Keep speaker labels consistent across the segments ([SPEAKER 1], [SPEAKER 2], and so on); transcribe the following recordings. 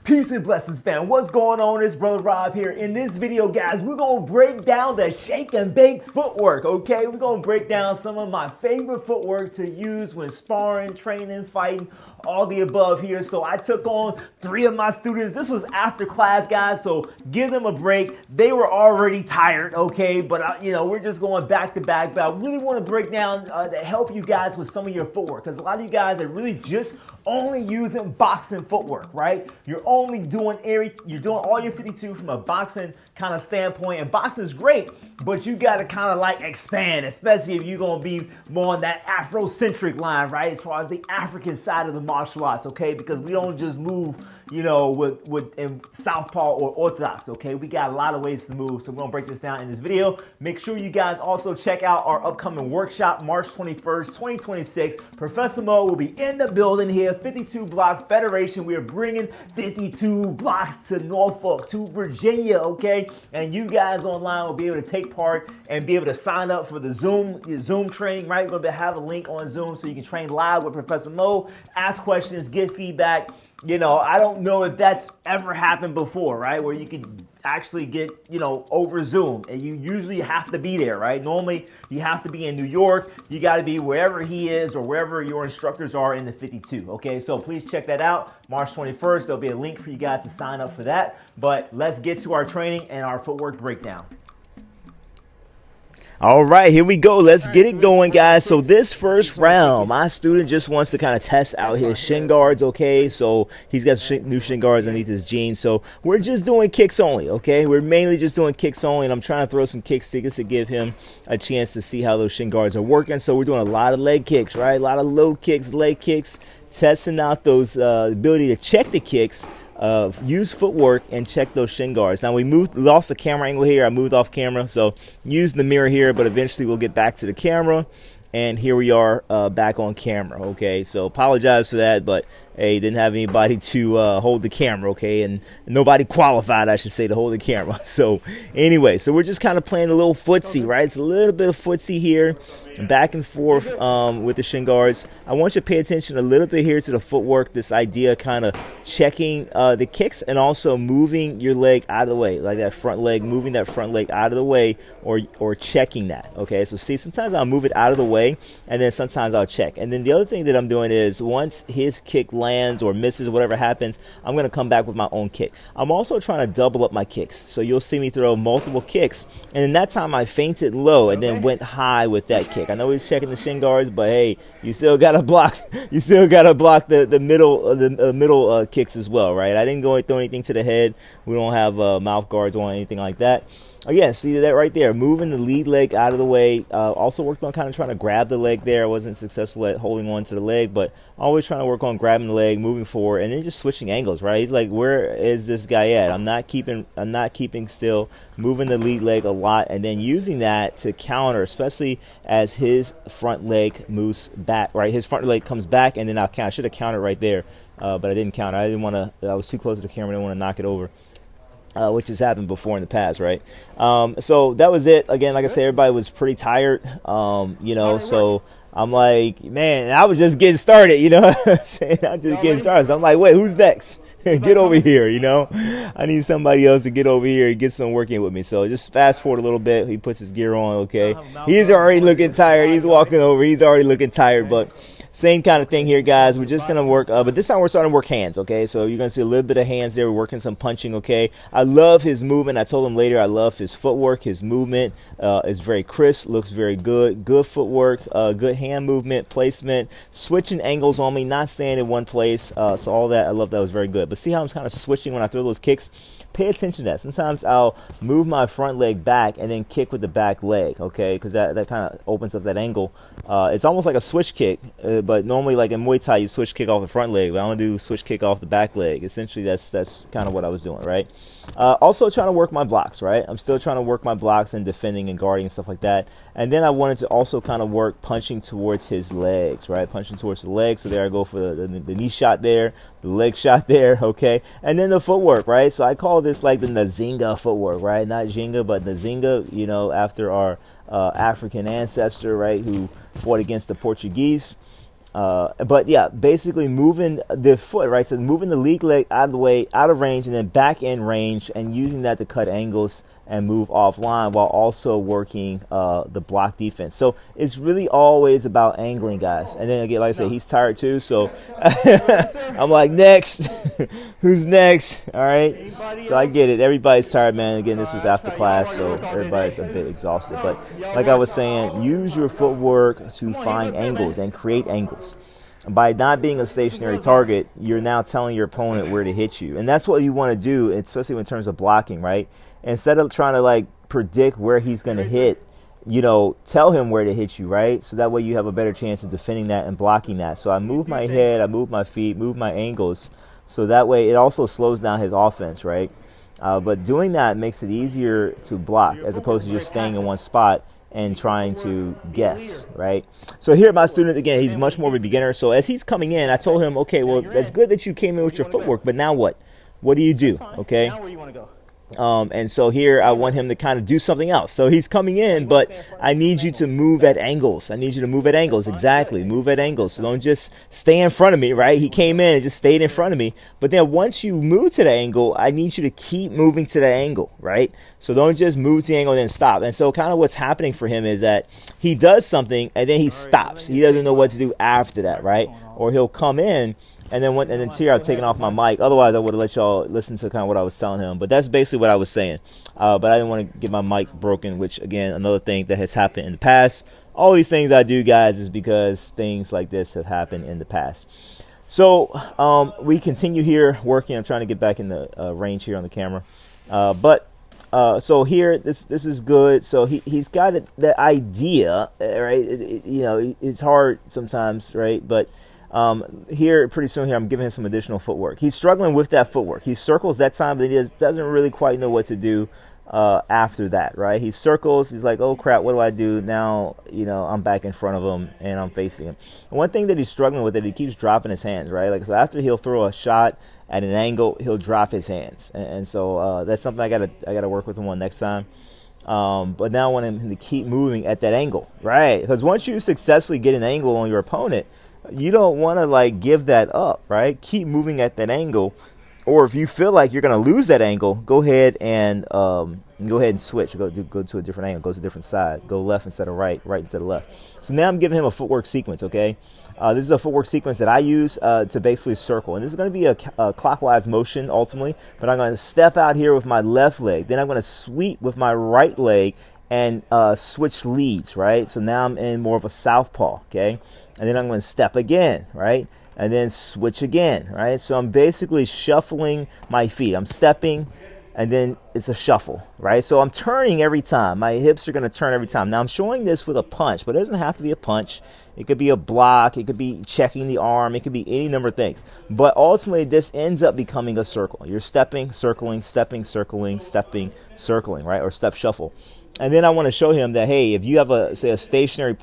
[SPEAKER 1] Peace and blessings, fam. What's going on? It's Brother Rob here. In this video, guys, we're going to break down the shake and bake footwork, okay? We're going to break down some of my favorite footwork to use when sparring, training, fighting, all the above here. So I took on 3 of my students. This was after class, guys, so give them a break. They were already tired, okay? But, we're just going back to back. But I really want to break down to help you guys with some of your footwork, because a lot of you guys are really just only using boxing footwork, right? You're only doing all your 52 from a boxing kind of standpoint, and boxing is great, but you got to kind of like expand, especially if you're going to be more on that Afrocentric line, right? As far as the African side of the martial arts, okay? Because we don't just move, with in southpaw or orthodox, okay? We got a lot of ways to move, so we're gonna break this down in this video. Make sure you guys also check out our upcoming workshop, March 21st, 2026. Professor Mo will be in the building here, 52 Block Federation. We are bringing 52 blocks to Norfolk, to Virginia, okay? And you guys online will be able to take part and be able to sign up for the Zoom training, right? We're gonna have a link on Zoom so you can train live with Professor Mo, ask questions, get feedback. I don't know if that's ever happened before, right? Where you could actually get, over Zoom, and you usually have to be there, right? Normally you have to be in New York. You got to be wherever he is or wherever your instructors are in the 52. Okay, so please check that out. March 21st, there'll be a link for you guys to sign up for that. But let's get to our training and our footwork breakdown. All right, here we go. Let's get it going, guys. So this first round, my student just wants to kind of test out his shin guards, okay? So he's got new shin guards underneath his jeans. So we're just doing kicks only, okay? We're mainly just doing kicks only, and I'm trying to throw some kicks to give him a chance to see how those shin guards are working. So we're doing a lot of leg kicks, right? A lot of low kicks, leg kicks, testing out those ability to check the kicks. Use footwork and check those shin guards. Now we lost the camera angle here. I moved off camera, so use the mirror here, but eventually we'll get back to the camera. And here we are back on camera, okay? So apologize for that, but hey, didn't have anybody to hold the camera, okay? And nobody qualified, I should say, to hold the camera. So anyway, so we're just kind of playing a little footsie, right? It's a little bit of footsie here, back and forth with the shin guards. I want you to pay attention a little bit here to the footwork, this idea kind of checking the kicks and also moving your leg out of the way, like that front leg, moving that front leg out of the way or checking that, okay? So see, sometimes I'll move it out of the way and then sometimes I'll check. And then the other thing that I'm doing is once his kick lands or misses, whatever happens, I'm going to come back with my own kick. I'm also trying to double up my kicks. So you'll see me throw multiple kicks. And in that time I feinted low and then went high with that kick. I know he's checking the shin guards, but hey, you still got to block. You still got to block the middle kicks as well, right? I didn't go and throw anything to the head. We don't have mouth guards or anything like that. Again, see that right there, moving the lead leg out of the way. Also worked on kind of trying to grab the leg there. I wasn't successful at holding on to the leg, but always trying to work on grabbing the leg, moving forward, and then just switching angles, right? He's like, where is this guy at? I'm not keeping still, moving the lead leg a lot, and then using that to counter, especially as his front leg moves back, right? His front leg comes back, and then I should have countered right there, but I didn't counter. I was too close to the camera. I didn't want to knock it over. Which has happened before in the past, right? So that was it. Again, like I said, everybody was pretty tired, so I'm like, man, I was just getting started, I'm just getting started. So I'm like, wait, who's next? Get over here, I need somebody else to get over here and get some work in with me. So just fast forward a little bit. He puts his gear on, okay? He's already looking tired. He's walking over. He's already looking tired, but same kind of thing here, guys. We're just going to work, but this time we're starting to work hands, okay? So you're going to see a little bit of hands there. We're working some punching, okay? I love his movement. I told him later I love his footwork. His movement is very crisp, looks very good. Good footwork, good hand movement, placement, switching angles on me, not staying in one place. So all that, I love that was very good. But see how I'm kind of switching when I throw those kicks? Pay attention to that. Sometimes I'll move my front leg back and then kick with the back leg, okay? Because that kind of opens up that angle. It's almost like a switch kick, but normally like in Muay Thai, you switch kick off the front leg. But I want to do switch kick off the back leg. Essentially, that's kind of what I was doing, right? Also trying to work my blocks, right? I'm still trying to work my blocks and defending and guarding and stuff like that. And then I wanted to also kind of work punching towards his legs, right? Punching towards the legs. So there I go for the knee shot there, the leg shot there, okay? And then the footwork, right? So I call this like the Nzinga footwork, right? Not Jinga, but Nzinga, after our African ancestor, right, who fought against the Portuguese. But yeah, basically moving the foot, right? So moving the lead leg out of the way, out of range, and then back in range, and using that to cut angles and move offline while also working the block defense. So it's really always about angling, guys. And then again, like I said, he's tired too. So I'm like, next, who's next? All right. So I get it. Everybody's tired, man. Again, this was after class, so everybody's a bit exhausted. But like I was saying, use your footwork to find angles and create angles. By not being a stationary target, you're now telling your opponent where to hit you. And that's what you want to do, especially in terms of blocking, right? Instead of trying to like predict where he's going to hit, you know, tell him where to hit you, right? So that way you have a better chance of defending that and blocking that. So I move my head, I move my feet, move my angles. So that way it also slows down his offense, right? But doing that makes it easier to block as opposed to just staying in one spot and trying to guess, right? So here my student, again, he's much more of a beginner. So as he's coming in, I told him, okay, well, that's good that you came in with your footwork, but now what? What do you do, okay?
[SPEAKER 2] Now where you want to go?
[SPEAKER 1] And so here I want him to kind of do something else. So he's coming in, but I need you to move at angles. I need you to move at angles. Exactly. Move at angles. So don't just stay in front of me, right? He came in and just stayed in front of me. But then once you move to the angle, I need you to keep moving to the angle, right? So don't just move to the angle and then stop. And so kind of what's happening for him is that he does something and then he stops. He doesn't know what to do after that, right? Or he'll come in. And then here I've taken off my mic. Otherwise, I would have let y'all listen to kind of what I was telling him. But that's basically what I was saying. But I didn't want to get my mic broken, which, again, another thing that has happened in the past. All these things I do, guys, is because things like this have happened in the past. So we continue here working. I'm trying to get back in the range here on the camera. So here, this is good. So he's got the idea, right? You know, it's hard sometimes, right? But here, pretty soon here, I'm giving him some additional footwork. He's struggling with that footwork. He circles that time, but he doesn't really quite know what to do after that, right? He circles. He's like, oh, crap, what do I do? Now, you know, I'm back in front of him, and I'm facing him. And one thing that he's struggling with is he keeps dropping his hands, right? Like, so after he'll throw a shot at an angle, he'll drop his hands. And so that's something I gotta work with him on next time. But now I want him to keep moving at that angle, right? Because once you successfully get an angle on your opponent, you don't want to like give that up, right? Keep moving at that angle, or if you feel like you're going to lose that angle, go ahead and switch. Go to a different angle. Go to a different side. Go left instead of right, right instead of left. So now I'm giving him a footwork sequence. Okay, this is a footwork sequence that I use to basically circle, and this is going to be a clockwise motion ultimately. But I'm going to step out here with my left leg. Then I'm going to sweep with my right leg and switch leads, right? So now I'm in more of a southpaw. Okay. And then I'm going to step again, right? And then switch again, right? So I'm basically shuffling my feet. I'm stepping, and then it's a shuffle, right? So I'm turning every time. My hips are going to turn every time. Now I'm showing this with a punch, but it doesn't have to be a punch. It could be a block. It could be checking the arm. It could be any number of things. But ultimately, this ends up becoming a circle. You're stepping, circling, stepping, circling, stepping, circling, right? Or step shuffle. And then I want to show him that, hey, if you have a stationary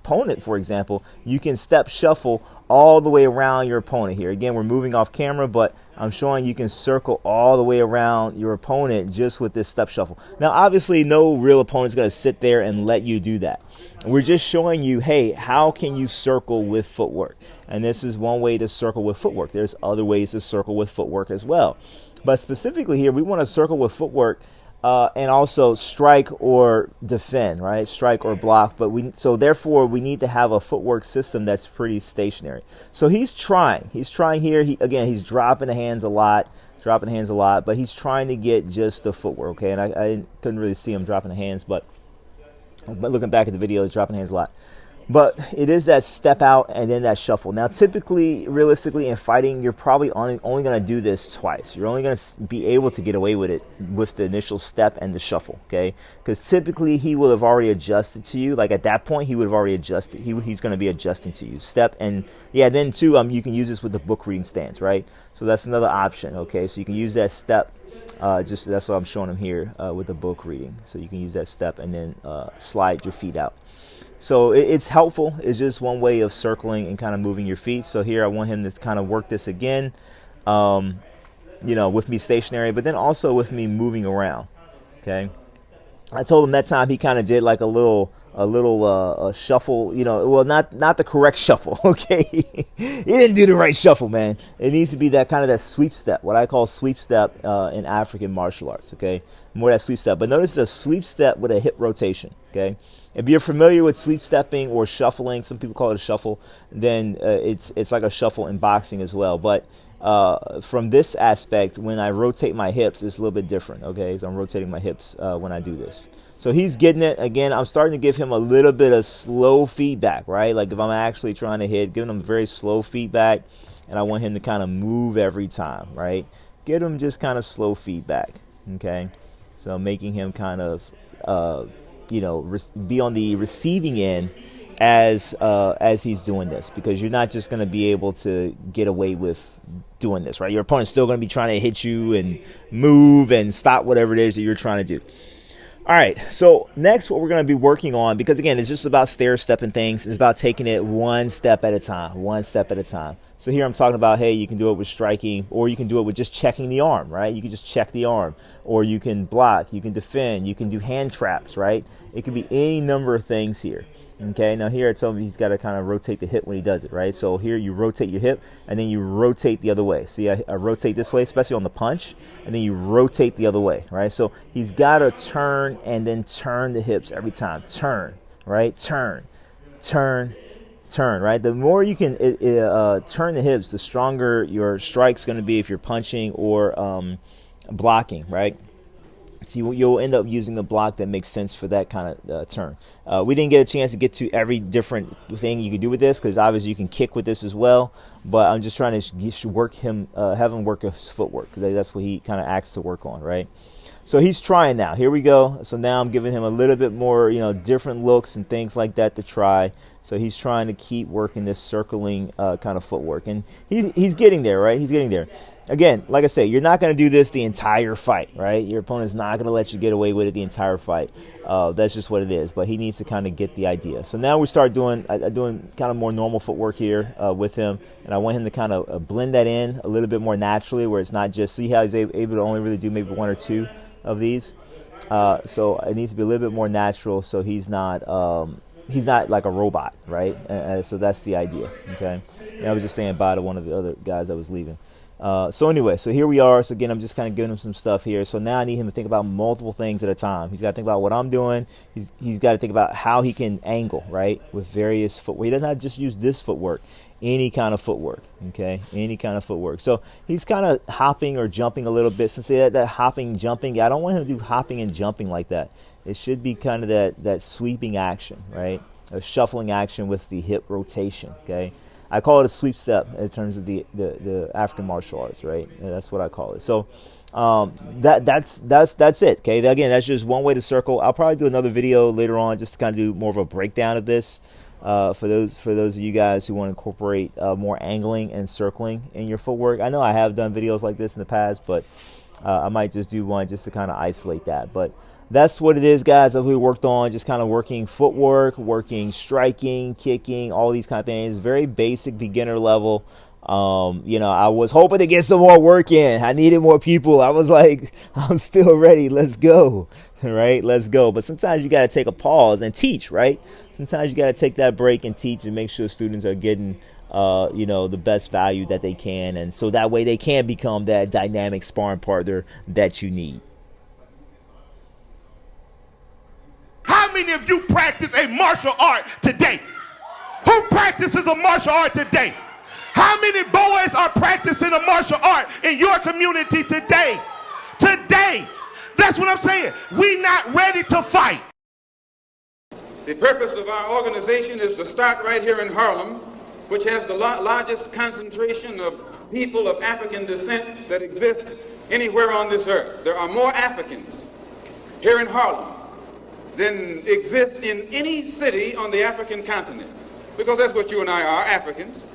[SPEAKER 1] opponent, for example, you can step shuffle all the way around your opponent here. Again, we're moving off camera, but I'm showing you can circle all the way around your opponent just with this step shuffle. Now, obviously, no real opponent's going to sit there and let you do that. We're just showing you, hey, how can you circle with footwork? And this is one way to circle with footwork. There's other ways to circle with footwork as well. But specifically here, we want to circle with footwork and also strike or defend, right? Strike or block. So therefore, we need to have a footwork system that's pretty stationary. So he's trying. He's trying here. He's dropping the hands a lot, but he's trying to get just the footwork, okay? And I couldn't really see him dropping the hands, but looking back at the video, he's dropping the hands a lot. But it is that step out and then that shuffle. Now, typically, realistically, in fighting, you're probably only going to do this twice. You're only going to be able to get away with it with the initial step and the shuffle, okay? Because typically, he will have already adjusted to you. Like, at that point, he would have already adjusted. He's going to be adjusting to you. Step and, yeah, then, too, you can use this with the book reading stance, right? So that's another option, okay? So you can use that step. That's what I'm showing him here with the book reading. So you can use that step and then slide your feet out. So it's helpful. It's just one way of circling and kind of moving your feet. So here I want him to kind of work this again, with me stationary, but then also with me moving around, okay? I told him that time he kind of did like a shuffle, well, not the correct shuffle. Okay, he didn't do the right shuffle, man. It needs to be that kind of that sweep step, what I call sweep step in African martial arts. Okay, more that sweep step, but notice the sweep step with a hip rotation. Okay, if you're familiar with sweep stepping or shuffling, some people call it a shuffle, then it's like a shuffle in boxing as well. But from this aspect, when I rotate my hips, it's a little bit different. Okay, so I'm rotating my hips when I do this. So he's getting it. Again, I'm starting to give him a little bit of slow feedback, right? Like if I'm actually trying to hit, giving him very slow feedback, and I want him to kind of move every time, right? Get him just kind of slow feedback, okay? So making him kind of, be on the receiving end as he's doing this, because you're not just going to be able to get away with doing this, right? Your opponent's still going to be trying to hit you and move and stop whatever it is that you're trying to do. All right, so next what we're going to be working on, because again, it's just about stair-stepping things. It's about taking it one step at a time. So here I'm talking about, hey, you can do it with striking, or you can do it with just checking the arm, right? You can just check the arm, or you can block, you can defend, you can do hand traps, right? It could be any number of things here. Okay, now here I told him he's got to kind of rotate the hip when he does it, right? So here you rotate your hip, and then you rotate the other way. See, I rotate this way, especially on the punch, and then you rotate the other way, right? So he's got to turn and then turn the hips every time. Turn, right? Turn, right? The more you can turn the hips, the stronger your strike's going to be if you're punching or blocking, right? So you'll end up using a block that makes sense for that kind of turn. We didn't get a chance to get to every different thing you could do with this, because obviously you can kick with this as well. But I'm just trying to work him, have him work his footwork, because that's what he kind of acts to work on, right? So he's trying now. Here we go. So now I'm giving him a little bit more, different looks and things like that to try. So he's trying to keep working this circling kind of footwork, and he's getting there, right? He's getting there. Again, like I say, you're not going to do this the entire fight, right? Your opponent's not going to let you get away with it the entire fight. That's just what it is. But he needs to kind of get the idea. So now we start doing kind of more normal footwork here with him, and I want him to kind of blend that in a little bit more naturally, where it's not just, see how he's able to only really do maybe one or two of these. So it needs to be a little bit more natural, so he's not like a robot, right? So that's the idea, okay? And I was just saying bye to one of the other guys that was leaving. So anyway, so here we are. So again, I'm just kind of giving him some stuff here. So now I need him to think about multiple things at a time. He's got to think about what I'm doing. He's got to think about how he can angle, right, with various footwork. He doesn't have to just use this footwork, any kind of footwork, okay, any kind of footwork. So he's kind of hopping or jumping a little bit. Since that hopping, jumping, I don't want him to do hopping and jumping like that. It should be kind of that sweeping action, right, a shuffling action with the hip rotation, okay. I call it a sweep step in terms of the African martial arts, right? And that's what I call it. So that's it. Okay. Again, that's just one way to circle. I'll probably do another video later on just to kind of do more of a breakdown of this for those of you guys who want to incorporate more angling and circling in your footwork. I know I have done videos like this in the past, but I might just do one just to kind of isolate that. But that's what it is, guys, that we worked on, just kind of working footwork, working striking, kicking, all these kind of things. Very basic beginner level. I was hoping to get some more work in. I needed more people. I was like, I'm still ready. Let's go. Right? Let's go. But sometimes you got to take a pause and teach, right? Sometimes you got to take that break and teach and make sure students are getting the best value that they can. And so that way they can become that dynamic sparring partner that you need.
[SPEAKER 2] How many of you practice a martial art today? Who practices a martial art today? How many boys are practicing a martial art in your community today? Today. That's what I'm saying. We not ready to fight.
[SPEAKER 3] The purpose of our organization is to start right here in Harlem, which has the largest concentration of people of African descent that exists anywhere on this earth. There are more Africans here in Harlem than exist in any city on the African continent, because that's what you and I are, Africans.